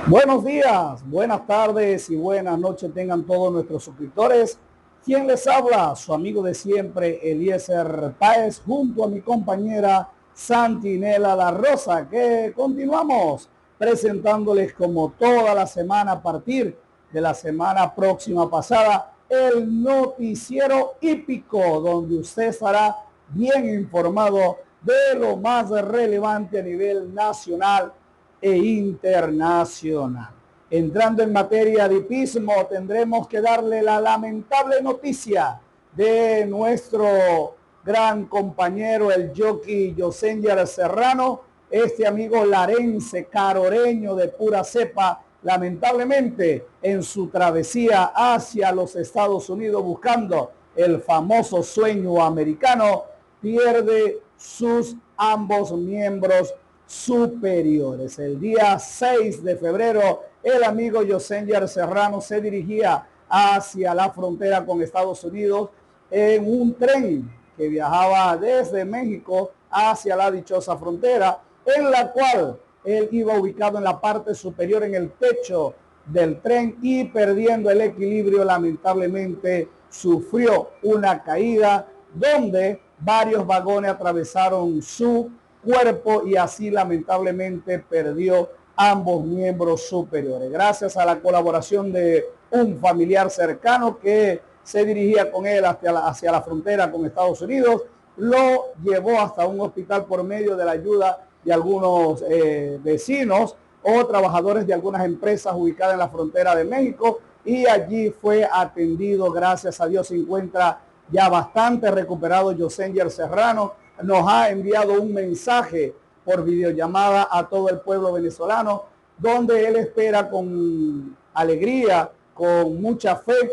Buenos días, buenas tardes y buenas noches tengan todos nuestros suscriptores. Quien les habla, su amigo de siempre, Eliezer Páez, junto a mi compañera Santinela La Rosa, que continuamos presentándoles como toda la semana a partir de la semana próxima pasada, el noticiero hípico, donde usted estará bien informado de lo más relevante a nivel nacional e internacional. Entrando en materia de hipismo, tendremos que darle la lamentable noticia de nuestro gran compañero, el jockey Yosenger Serrano, este amigo larense, caroreño de pura cepa, lamentablemente en su travesía hacia los Estados Unidos buscando el famoso sueño americano, pierde sus ambos miembros superiores. El día 6 de febrero, el amigo Yosenger Serrano se dirigía hacia la frontera con Estados Unidos en un tren que viajaba desde México hacia la dichosa frontera, en la cual él iba ubicado en la parte superior en el techo del tren y perdiendo el equilibrio, lamentablemente sufrió una caída donde varios vagones atravesaron su cuerpo y así lamentablemente perdió ambos miembros superiores. Gracias a la colaboración de un familiar cercano que se dirigía con él hacia la frontera con Estados Unidos, lo llevó hasta un hospital por medio de la ayuda de algunos vecinos o trabajadores de algunas empresas ubicadas en la frontera de México, y allí fue atendido. Gracias a Dios se encuentra ya bastante recuperado Yosenger Serrano. Nos ha enviado un mensaje por videollamada a todo el pueblo venezolano, donde él espera con alegría, con mucha fe,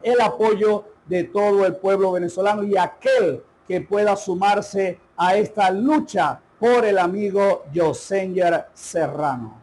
el apoyo de todo el pueblo venezolano y aquel que pueda sumarse a esta lucha por el amigo Yosenger Serrano.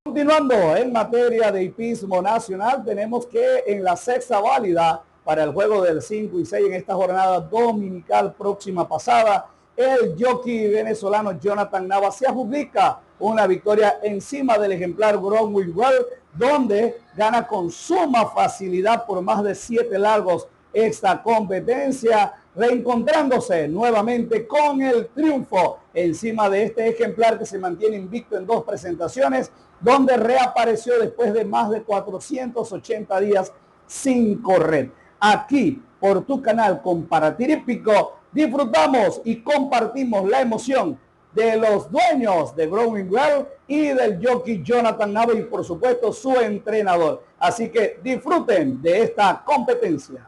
Continuando en materia de hipismo nacional, tenemos que en la sexta válida para el juego del 5 y 6 en esta jornada dominical próxima pasada, el jockey venezolano Jonathan Nava se adjudica una victoria encima del ejemplar Growing Well, donde gana con suma facilidad por más de 7 largos esta competencia, reencontrándose nuevamente con el triunfo encima de este ejemplar que se mantiene invicto en 2 presentaciones, donde reapareció después de más de 480 días sin correr. Aquí, por tu canal Compartir Hípico, disfrutamos y compartimos la emoción de los dueños de Growing Well y del jockey Jonathan Nava y por supuesto su entrenador. Así que disfruten de esta competencia.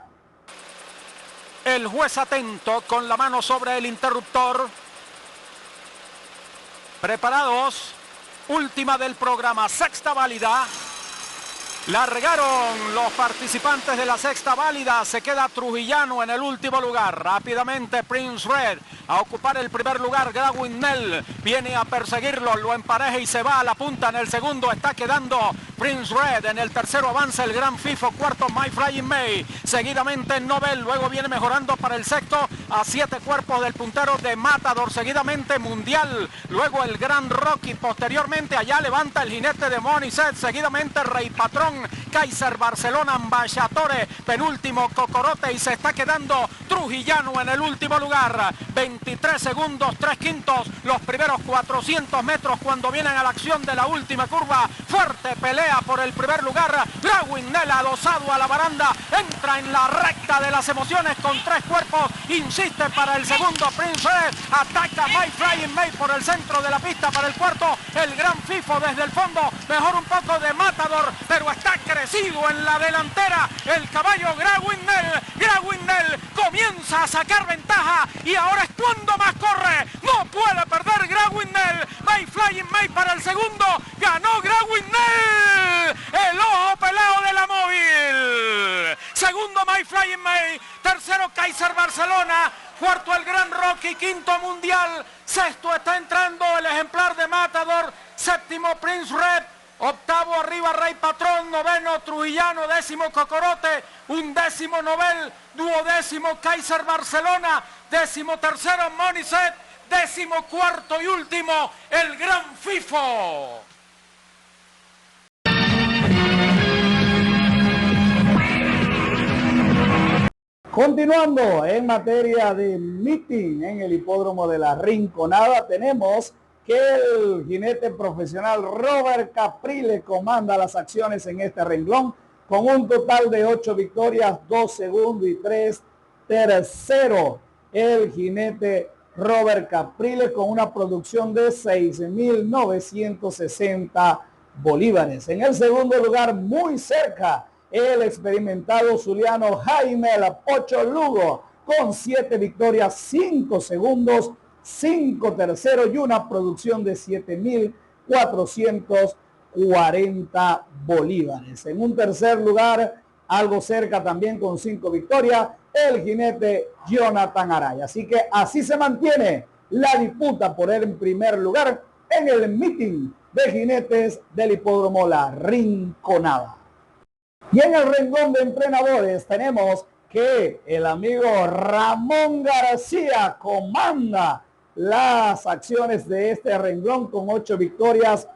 El juez atento con la mano sobre el interruptor. Preparados. Última del programa, sexta válida. Largaron los participantes de la sexta válida. Se queda Trujillano en el último lugar. Rápidamente Prince Red a ocupar el primer lugar. Growing Nell viene a perseguirlo, lo empareja y se va a la punta. En el segundo está quedando Prince Red. En el tercero avanza el Gran Fifo. Cuarto My Flying May. Seguidamente Nobel. Luego viene mejorando para el sexto a 7 cuerpos del puntero de Matador. Seguidamente Mundial. Luego el Gran Rocky. Posteriormente allá levanta el jinete de Moniset. Seguidamente Rey Patrón. Kaiser Barcelona, Ambasciatore, penúltimo Cocorote y se está quedando Trujillano en el último lugar. 23 segundos, 3 quintos, los primeros 400 metros cuando vienen a la acción de la última curva. Fuerte pelea por el primer lugar. Growing Nell adosado a la baranda, entra en la recta de las emociones con 3 cuerpos, insiste para el segundo Prince Red, ataca My Flying May por el centro de la pista para el cuarto, el Gran Fifo desde el fondo, mejor un poco de Matador, pero está crecido en la delantera el caballo Growing Nell. Growing Nell comienza a sacar ventaja y ahora es cuando más corre. No puede perder Growing Nell. My Flying May para el segundo. Ganó Growing Nell. El ojo peleo de la móvil. Segundo My Flying May. Tercero Kaiser Barcelona. Cuarto el Gran Rocky. Quinto Mundial. Sexto está entrando el ejemplar de Matador. Séptimo Prince Red. Octavo arriba Rey Patrón, noveno Trujillano, décimo Cocorote, undécimo Nobel, duodécimo Kaiser Barcelona, décimo tercero Moniset, 14º y último, el Gran FIFO. Continuando en materia de meeting en el hipódromo de La Rinconada, tenemos que el jinete profesional Robert Capriles comanda las acciones en este renglón con un total de 8 victorias, 2 segundos y 3 terceros. El jinete Robert Capriles con una producción de 6.960 bolívares. En el segundo lugar, muy cerca, el experimentado zuliano Jaime El Pocho Lugo con 7 victorias, 5 segundos, 5 terceros y una producción de 7.440 bolívares. En un tercer lugar, algo cerca también con 5 victorias, el jinete Jonathan Araya. Así que así se mantiene la disputa por el primer lugar en el meeting de jinetes del hipódromo La Rinconada. Y en el renglón de entrenadores tenemos que el amigo Ramón García comanda las acciones de este renglón con 8 victorias,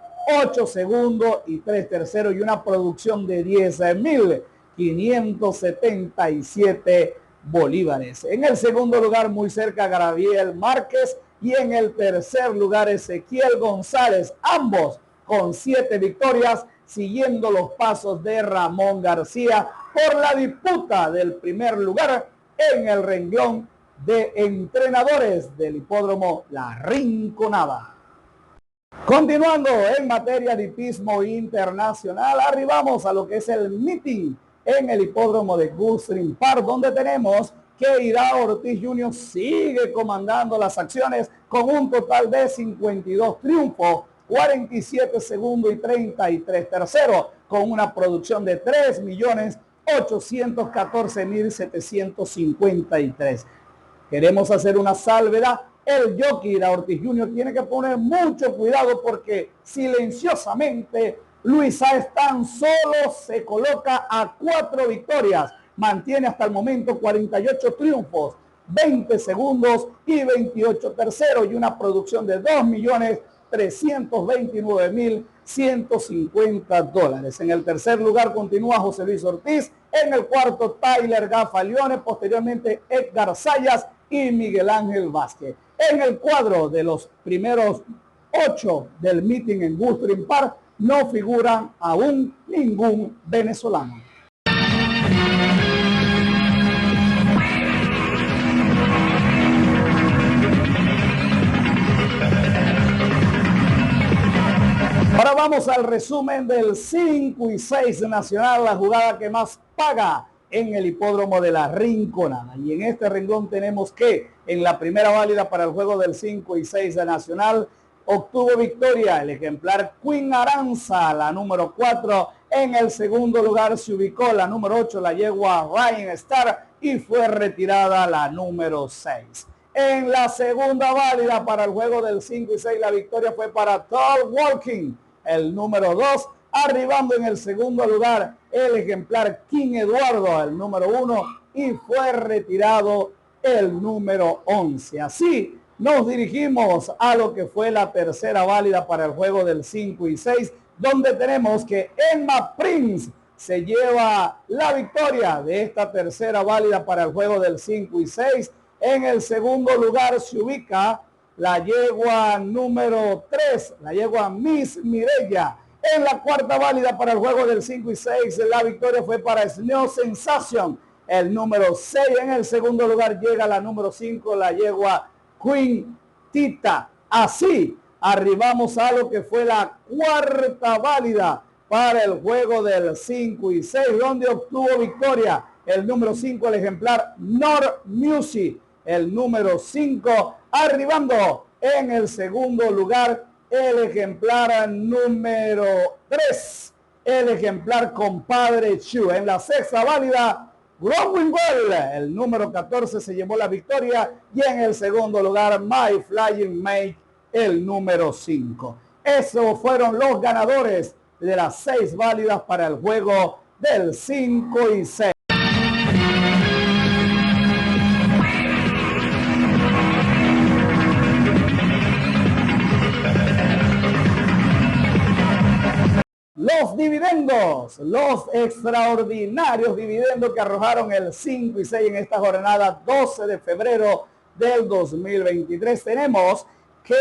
8 segundos y 3 terceros y una producción de 10.577 bolívares. En el segundo lugar, muy cerca, Gabriel Márquez, y en el tercer lugar, Ezequiel González, ambos con 7 victorias, siguiendo los pasos de Ramón García por la disputa del primer lugar en el renglón de entrenadores del hipódromo La Rinconada. Continuando en materia de hipismo internacional, arribamos a lo que es el meeting en el hipódromo de Gulfstream Park, donde tenemos que Irao Ortiz Jr. sigue comandando las acciones con un total de 52 triunfos, 47 segundos y 33 terceros, con una producción de 3.814.753. Queremos hacer una salvedad. El jockey Irao Ortiz Jr. tiene que poner mucho cuidado porque silenciosamente Luis Sáez tan solo se coloca a 4 victorias. Mantiene hasta el momento 48 triunfos, 20 segundos y 28 terceros y una producción de $2.329.150. En el tercer lugar continúa José Luis Ortiz. En el cuarto, Tyler Gafaleone. Posteriormente, Edgar Sayas y Miguel Ángel Vázquez. En el cuadro de los primeros 8 del meeting en Gulfstream Park no figuran aún ningún venezolano. Ahora vamos al resumen del 5 y 6 nacional, la jugada que más paga en el hipódromo de La Rinconada. Y en este renglón tenemos que en la primera válida para el juego del 5 y 6 de nacional obtuvo victoria el ejemplar Queen Aranza, la número 4. En el segundo lugar se ubicó la número 8, la yegua Ryan Star, y fue retirada la número 6. En la segunda válida para el juego del 5 y 6, la victoria fue para Tall Walking, el número 2, arribando en el segundo lugar el ejemplar King Eduardo, el número 1, y fue retirado el número 11. Así nos dirigimos a lo que fue la tercera válida para el juego del 5 y 6, donde tenemos que Emma Prince se lleva la victoria de esta tercera válida para el juego del 5 y 6. En el segundo lugar se ubica la yegua número 3, la yegua Miss Mirella. En la cuarta válida para el juego del 5 y 6, la victoria fue para Snow Sensation, el número 6. En el segundo lugar llega la número 5, la yegua Queen Tita. Así arribamos a lo que fue la cuarta válida para el juego del 5 y 6, donde obtuvo victoria el número 5, el ejemplar North Music, el número 5, arribando en el segundo lugar el ejemplar número 3, el ejemplar Compadre Chu. En la sexta válida, Growingwell, el número 14, se llevó la victoria, y en el segundo lugar My Flying Mate, el número 5. Esos fueron los ganadores de las 6 válidas para el juego del 5 y 6. los dividendos, los extraordinarios dividendos que arrojaron el 5 y 6 en esta jornada 12 de febrero del 2023. Tenemos que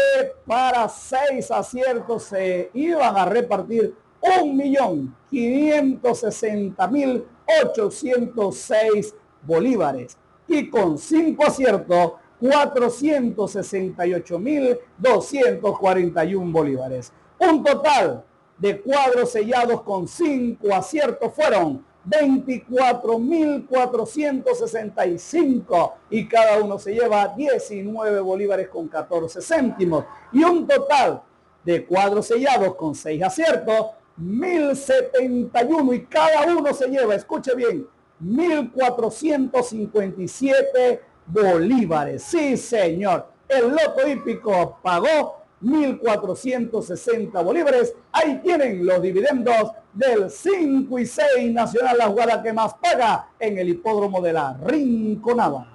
para 6 aciertos se iban a repartir 1.560.806 bolívares y con 5 aciertos 468.241 bolívares. Un total de cuadros sellados con 5 aciertos fueron 24.465 y cada uno se lleva 19 bolívares con 14 céntimos. Y un total de cuadros sellados con 6 aciertos, 1.071 y cada uno se lleva, escuche bien, 1.457 bolívares. Sí, señor. El loto hípico pagó 1.460 bolívares. Ahí tienen los dividendos del 5 y 6 Nacional, la jugada que más paga en el hipódromo de La Rinconada.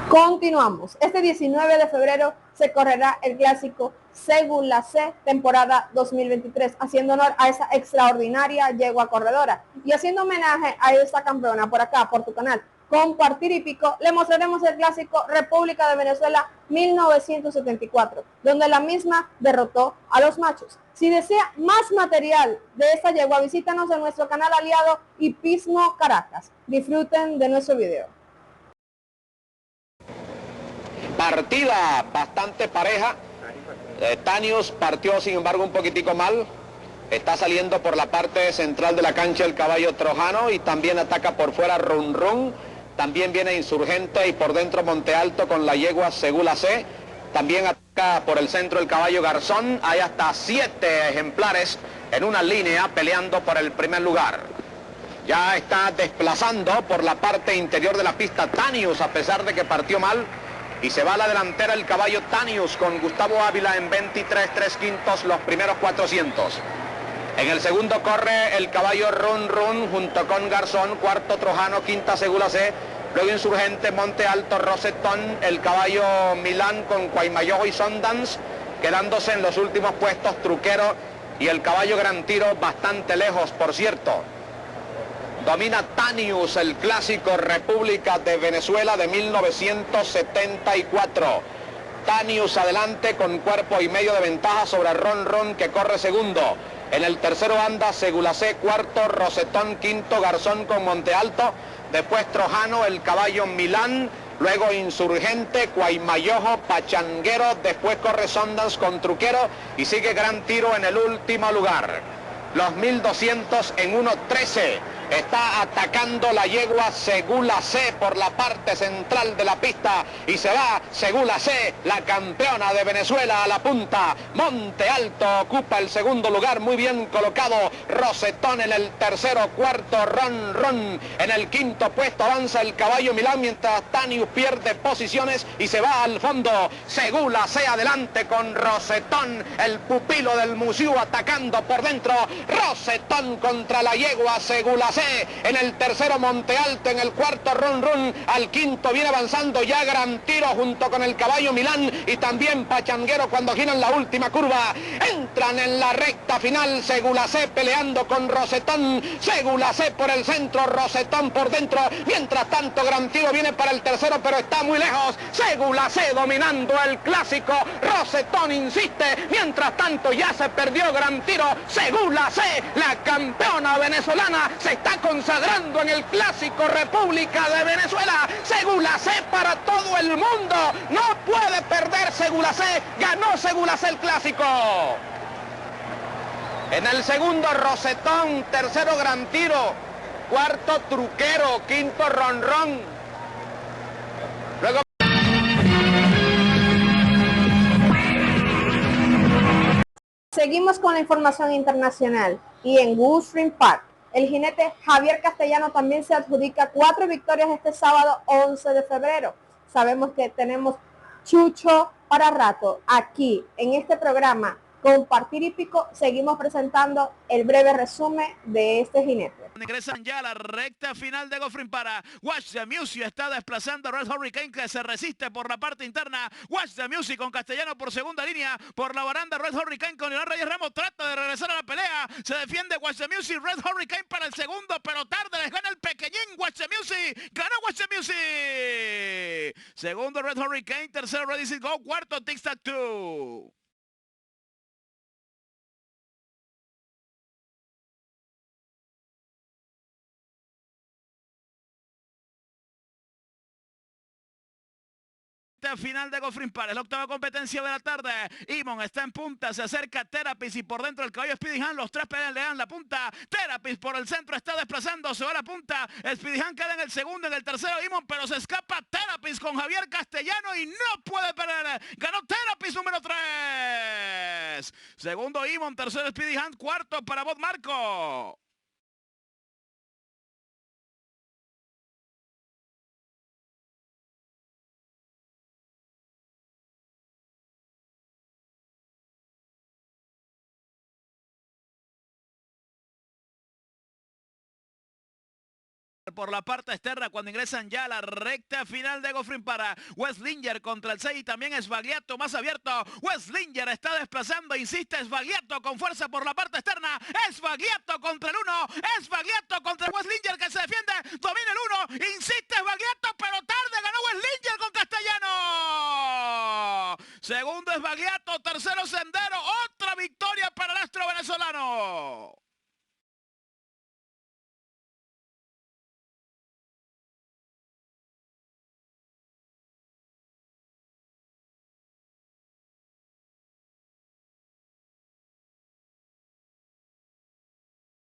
Continuamos. Este 19 de febrero se correrá el clásico Según la C, temporada 2023, haciendo honor a esa extraordinaria yegua corredora y haciendo homenaje a esta campeona por acá, por tu canal, Compartir Hípico, le mostraremos el clásico República de Venezuela 1974, donde la misma derrotó a los machos. Si desea más material de esta yegua, visítanos en nuestro canal aliado Hipismo Caracas. Disfruten de nuestro video. Partida bastante pareja. Tanius partió sin embargo un poquitico mal. Está saliendo por la parte central de la cancha el caballo Trojano y también ataca por fuera Run Run. También viene Insurgente y por dentro Monte Alto con la yegua Segula C. También ataca por el centro el caballo Garzón. Hay hasta 7 ejemplares en una línea peleando por el primer lugar. Ya está desplazando por la parte interior de la pista Tanius a pesar de que partió mal. Y se va a la delantera el caballo Tanius con Gustavo Ávila en 23 3/5 los primeros 400. En el segundo corre el caballo Run Run junto con Garzón, cuarto Trojano, quinta Segula C, luego Insurgente, Monte Alto, Rosetón, el caballo Milán con Cuaymayojo y Sundance, quedándose en los últimos puestos Truquero y el caballo Gran Tiro bastante lejos, por cierto. Domina Tanius, el clásico República de Venezuela de 1974. Tanius adelante con cuerpo y medio de ventaja sobre Ron Ron que corre segundo. En el tercero anda Segulacé, cuarto Rosetón, quinto Garzón con Monte Alto. Después Trojano, el caballo Milán. Luego Insurgente, Cuaymayojo, Pachanguero. Después corre Sundance con Truquero y sigue Gran Tiro en el último lugar. Los 1200 en 1.13. Está atacando la yegua Segula C por la parte central de la pista y se va Segula C, la campeona de Venezuela a la punta. Monte Alto ocupa el segundo lugar, muy bien colocado. Rosetón en el tercero, cuarto Ron Ron. En el quinto puesto avanza el caballo Milán mientras Tanius pierde posiciones y se va al fondo. Segula C adelante con Rosetón, el pupilo del Musiú atacando por dentro. Rosetón contra la yegua Segula C. En el tercero Monte Alto, en el cuarto Run Run, al quinto viene avanzando ya Gran Tiro junto con el caballo Milán y también Pachanguero cuando giran la última curva. Entran en la recta final Segula C peleando con Rosetón. Segula C por el centro, Rosetón por dentro. Mientras tanto Gran Tiro viene para el tercero pero está muy lejos. Segula C dominando el clásico. Rosetón insiste. Mientras tanto ya se perdió Gran Tiro. Segula C, la campeona venezolana, se está consagrando en el clásico República de Venezuela. Segula C para todo el mundo. No puede perder Segula C. Ganó Segula C el clásico. En el segundo Rosetón, tercero Gran Tiro, cuarto Truquero, quinto Ron Ron. Luego seguimos con la información internacional y en Gulfstream Park, el jinete Javier Castellano también se adjudica 4 victorias este sábado 11 de febrero. Sabemos que tenemos chucho para rato aquí en este programa compartir y pico, seguimos presentando el breve resumen de este jinete. Ingresan ya a la recta final de Gofrin para Watch the Music. Está desplazando a Red Hurricane, que se resiste por la parte interna. Watch the Music con Castellano por segunda línea. Por la baranda Red Hurricane con Leonardo Reyes Ramos trata de regresar a la pelea. Se defiende Watch the Music. Red Hurricane para el segundo, pero tarde les gana el pequeñín. Watch the Music. Ganó Watch the Music. Segundo Red Hurricane. Tercero Ready Set Go. Cuarto Tic Tac Two. Final de Gofrin Par, es la octava competencia de la tarde. Imon está en punta, se acerca Terapis y por dentro el caballo Speedy Han. Los tres pelean, le dan la punta. Terapis por el centro está desplazando, se va a la punta. Speedy Han queda en el segundo, en el tercero Imon, pero se escapa Terapis con Javier Castellano y no puede perder. Ganó Terapis número 3. Segundo Imon, tercero Speedy Han, cuarto para Bob Marco. Por la parte externa cuando ingresan ya a la recta final de Gofrin para Westlinger contra el 6 y también Sbagliato más abierto. Westlinger está desplazando, insiste Sbagliato con fuerza por la parte externa. Sbagliato contra el 1, Sbagliato contra Westlinger que se defiende, domina el 1, insiste Sbagliato pero tarde, ganó Westlinger con Castellano. Segundo Sbagliato, tercero Sendero, otra victoria para el astro venezolano.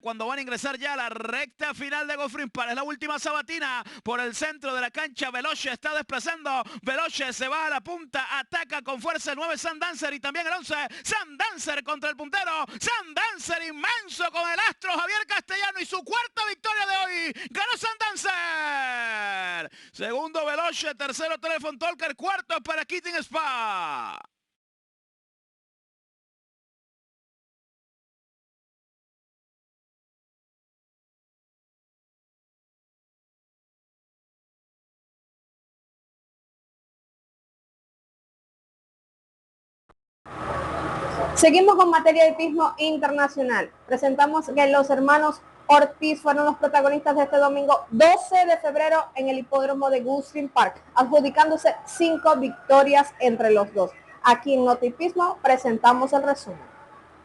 Cuando van a ingresar ya a la recta final de Gofrin Par, es la última sabatina por el centro de la cancha. Veloce está desplazando, Veloce se va a la punta, ataca con fuerza el 9 Sandancer y también el 11 Sandancer contra el puntero. Sandancer inmenso con el astro Javier Castellano y su cuarta victoria de hoy. Ganó Sandancer. Segundo Veloce, tercero Telephone Talker, cuarto para Keating Spa. Seguimos con materia de hipismo internacional. Presentamos que los hermanos Ortiz fueron los protagonistas de este domingo 12 de febrero en el hipódromo de Gulfstream Park, adjudicándose 5 victorias entre los dos. Aquí en Notipismo presentamos el resumen.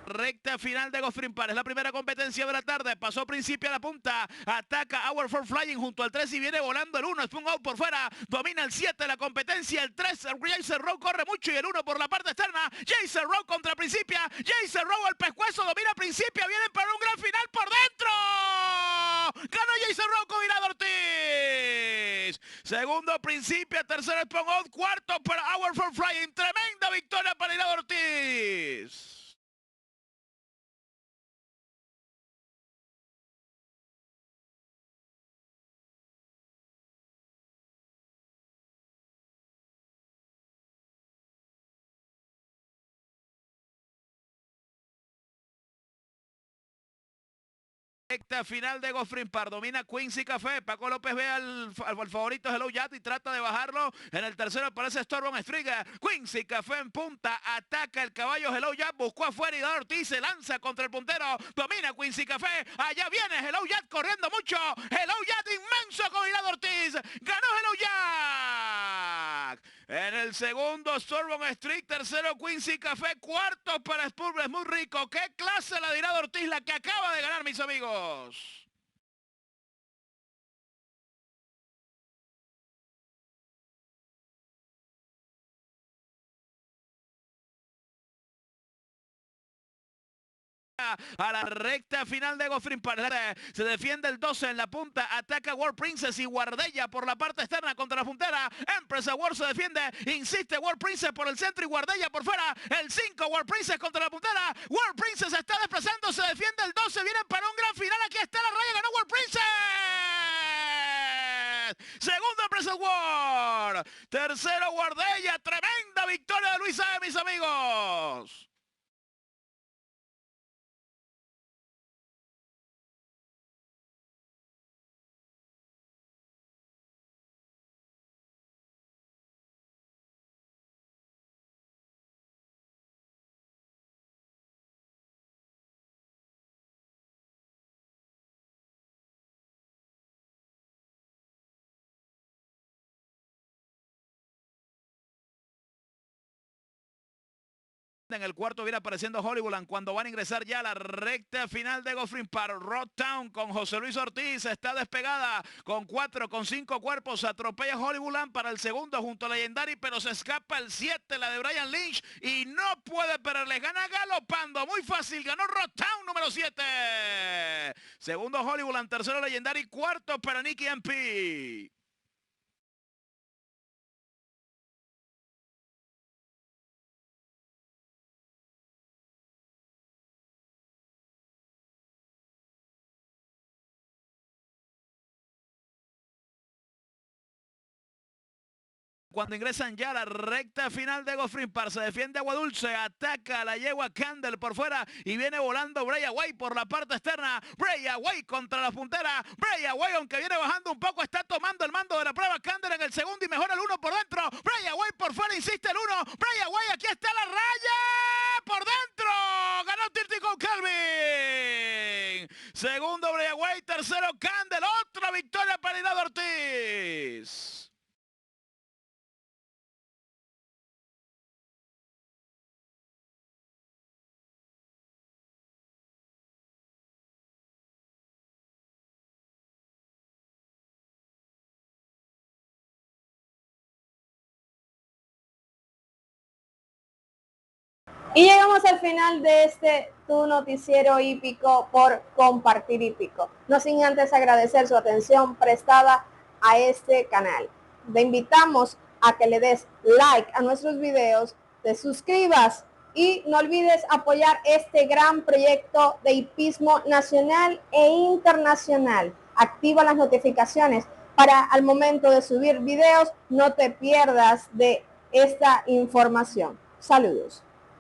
Recta final de Gofrin Par, es la primera competencia de la tarde, pasó principio a la punta, ataca Hour for Flying junto al 3 y viene volando el 1, Spoon Out por fuera, domina el 7 la competencia, el 3, Jason Rowe corre mucho y el 1 por la parte externa, Jason Rowe contra Principia, Jason Rowe el pescuezo, domina Principia, vienen para un gran final por dentro, ganó Jason Rowe con Irad Ortiz, segundo Principia, tercero Spoon Out, cuarto para Hour for Flying, tremenda victoria para Irad Ortiz. Recta final de Gofrin Par, domina Quincy Café, Paco López ve al favorito Hello Yat y trata de bajarlo, en el tercero aparece Storm Striga, Quincy Café en punta, ataca el caballo Hello Yat, buscó afuera y Irad Ortiz se lanza contra el puntero, domina Quincy Café, allá viene Hello Yat corriendo mucho, Hello Yat inmenso con Irad Ortiz, ganó Hello Yat. En el segundo Storm Street, tercero Quincy Café, cuarto para Spurs muy rico, qué clase la de Irad Ortiz, la que acaba de ganar mis amigos. A la recta final de Gofrin Par, se defiende el 12 en la punta, ataca World Princess y Guardella por la parte externa contra la puntera, Empress Award se defiende, insiste World Princess por el centro y Guardella por fuera, el 5 World Princess contra la puntera, World Princess está desplazando, se defiende el 12, vienen para un gran final, aquí está la raya, ganó World Princess, segundo Empress Award, tercero Guardella, tremenda victoria de Luis Saez, mis amigos. En el cuarto viene apareciendo Hollywood cuando van a ingresar ya a la recta final de Goffrin Park. Road Town con José Luis Ortiz está despegada con 5 cuerpos. Atropella Hollywood para el segundo junto a Legendary, pero se escapa el 7, la de Brian Lynch, y no puede perderle. Gana galopando, muy fácil. Ganó Road Town número 7. Segundo Hollywood, tercero Legendary, cuarto para Nicky MP. Cuando ingresan ya a la recta final de Goffrin Park, se defiende Agua Dulce, ataca a la yegua Candle por fuera y viene volando Bray Away por la parte externa. Bray Away contra la puntera. Bray Away, aunque viene bajando un poco, está tomando el mando de la prueba. Candle en el segundo y mejora el 1 por dentro. Bray Away por fuera, insiste el 1. Bray Away, aquí está la raya por dentro. Ganó Tirtico Kelvin. Segundo Bray Away, tercero Candle. Otra victoria para Hilado Ortiz. Y llegamos al final de tu noticiero hípico por Compartir Hípico. No sin antes agradecer su atención prestada a este canal. Te invitamos a que le des like a nuestros videos, te suscribas y no olvides apoyar este gran proyecto de hipismo nacional e internacional. Activa las notificaciones para al momento de subir videos no te pierdas de esta información. Saludos.